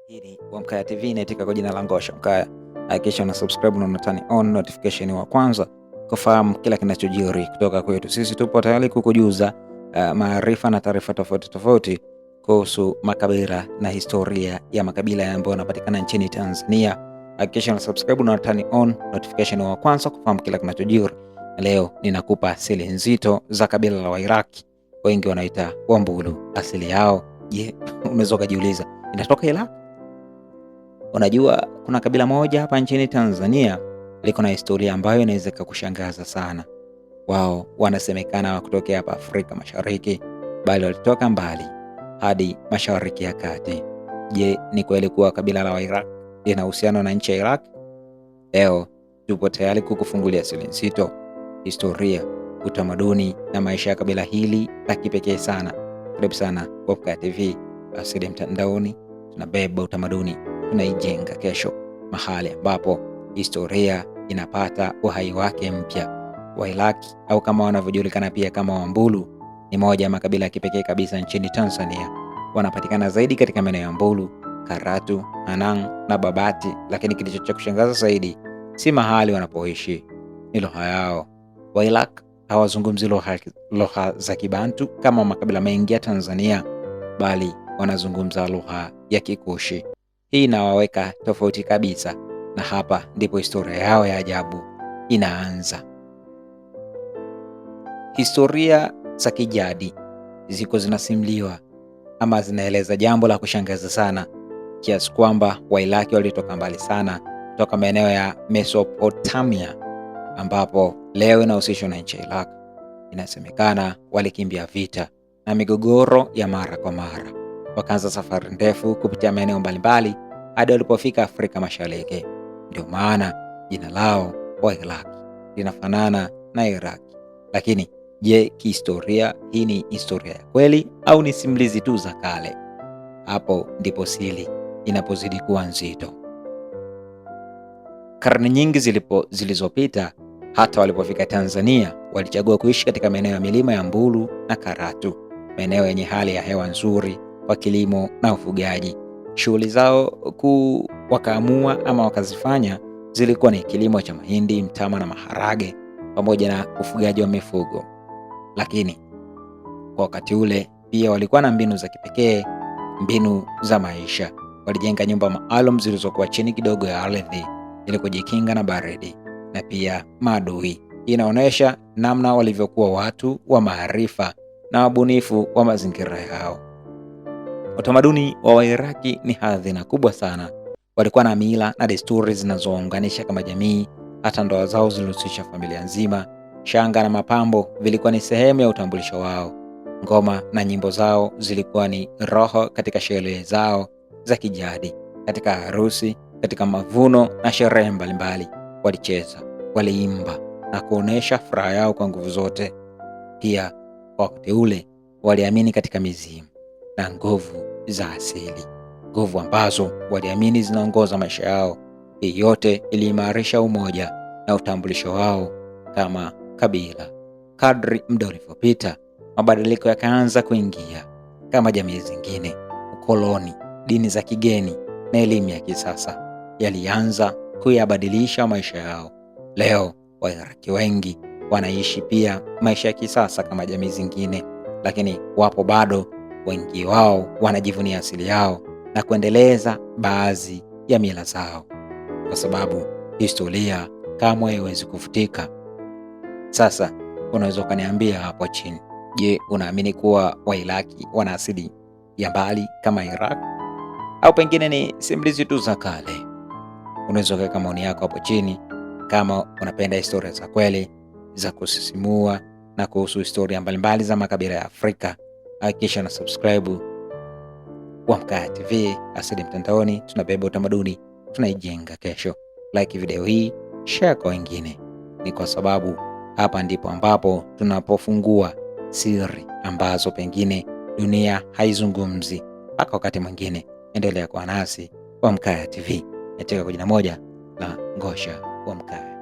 Hii ni Wamkaya TV inayotika kwa jina la Ngosha Mkaya. Hakikisha una subscribe na turn on notification wa kwanza kufahamu kila kinachojiri kutoka kwetu. Sisi tupo tayari kukujuza maarifa na taarifa tofauti tofauti kuhusu makabila na historia ya makabila ambayo yanapatikana nchini Tanzania. Hakikisha una subscribe na turn on notification wa kwanza kufahamu kila kinachojiri. Leo ninakupa asili nzito za kabila la Wairaki, wengi wanaita Wambulu. Asili yao, je, unaweza kujiuliza inatoka Iraq? Unajua kuna kabila moja hapa nchini Tanzania liko na historia ambayo inaweza kukushangaza sana. Wao wanasemekana kutokea hapa Afrika Mashariki, bali walitoka mbali hadi Mashariki ya Kati. Je, ni kweli kuwa kabila la Wairaq lina uhusiano na nchi ya Iraq? Leo tupo tayari kukufungulia asili nzito, historia, utamaduni na maisha ya kabila hili la kipekee sana. Karibu sana Wamkaya TV, asili mtandaoni, tunabeba utamaduni, tunaijenga kesho, mahali ambapo historia inapata uhai wake mpya. Wairaki au kama wanavyojulikana pia kama Wambulu ni moja ya makabila ya kipekee kabisa nchini Tanzania. Wanapatikana zaidi katika maeneo ya Mbulu, Karatu, Hanang na Babati, lakini kilicho cha kushangaza zaidi si mahali wanapoishi, ni lugha yao. Wairaki hawazungumzi lugha za Kibantu kama makabila mengi ya Tanzania, bali wanazungumza lugha ya Kikushi. Hii inawaweka tofauti kabisa, na hapa ndipo historia yao ya ajabu inaanza. Historia za kijadi ziko zinasimuliwa ama zinaeleza jambo la kushangaza sana, kiasi kwamba Wairaki walitoka mbali sana kutoka maeneo ya Mesopotamia, ambapo leo inahusishwa na nchi ya Iraq. Inasemekana walikimbia vita na migogoro ya mara kwa mara, wakaanza safari ndefu kupitia maeneo mbalimbali hadi walipofika Afrika Mashariki. Ndio maana jina lao Wairaki linafanana na Iraki. Lakini je, kihistoria hii ni historia ya kweli au ni simulizi tu za kale? Hapo ndipo siri inapozidi kuwa nzito. Karne nyingi zilizopita, hata walipofika Tanzania, walichagua kuishi katika maeneo ya milima ya Mbulu na Karatu, maeneo yenye hali ya hewa nzuri kwa kilimo na ufugaji. Shughuli zao kuu wakaamua ama wakazifanya zilikuwa ni kilimo cha mahindi, mtama na maharage, pamoja na ufugaji wa mifugo. Lakini kwa wakati ule pia walikuwa na mbinu za kipekee, mbinu za maisha. Walijenga nyumba maalum zilizokuwa chini kidogo ya ardhi ili kujikinga na baridi na pia maadui. Inaonyesha namna walivyokuwa watu wa maarifa na wabunifu wa mazingira yao. Utamaduni wa Wairaki ni hazina kubwa sana. Walikuwa na mila na desturi zinazounganisha kama jamii. Hata ndoa zao zilihusisha familia nzima. Shanga na mapambo vilikuwa ni sehemu ya utambulisho wao. Ngoma na nyimbo zao zilikuwa ni roho katika sherehe zao za kijadi. Katika harusi, katika mavuno na sherehe mbalimbali, walicheza, waliimba na kuonesha furaha yao kwa nguvu zote. Pia wakati ule waliamini katika mizimu na nguvu za asili, nguvu ambazo waliamini zinaongoza maisha yao. Hii yote iliimarisha umoja na utambulisho wao kama kabila. Kadri muda ulivyopita, mabadiliko yakaanza kuingia. Kama jamii zingine, ukoloni, dini za kigeni na elimu ya kisasa yalianza kuyabadilisha maisha yao. Leo Wairaki wengi wanaishi pia maisha ya kisasa kama jamii zingine, lakini wapo bado wengi wao wanajivunia asili yao na kuendeleza baadhi ya mila zao, kwa sababu historia kamwe haiwezi kufutika. Sasa unaweza ukaniambia hapo chini, je, unaamini kuwa Wairaki wana asili ya mbali kama Iraq, au pengine ni simulizi tu za kale? Unaweza kuweka maoni yako hapo chini. Kama unapenda historia za kweli za kusisimua na kuhusu historia mbalimbali za makabila ya Afrika, hakikisha na subscribe Wamkaya TV, asili mtandaoni, tunabeba utamaduni, tunaijenga kesho. Like video hii, share kwa wengine. Ni kwa sababu hapa ndipo ambapo tunapofungua siri ambazo pengine dunia haizungumzi. Mpaka wakati mwingine, endelea kuwa nasi Wamkaya TV, katika kwa jina moja la Ngosha Wamkaya.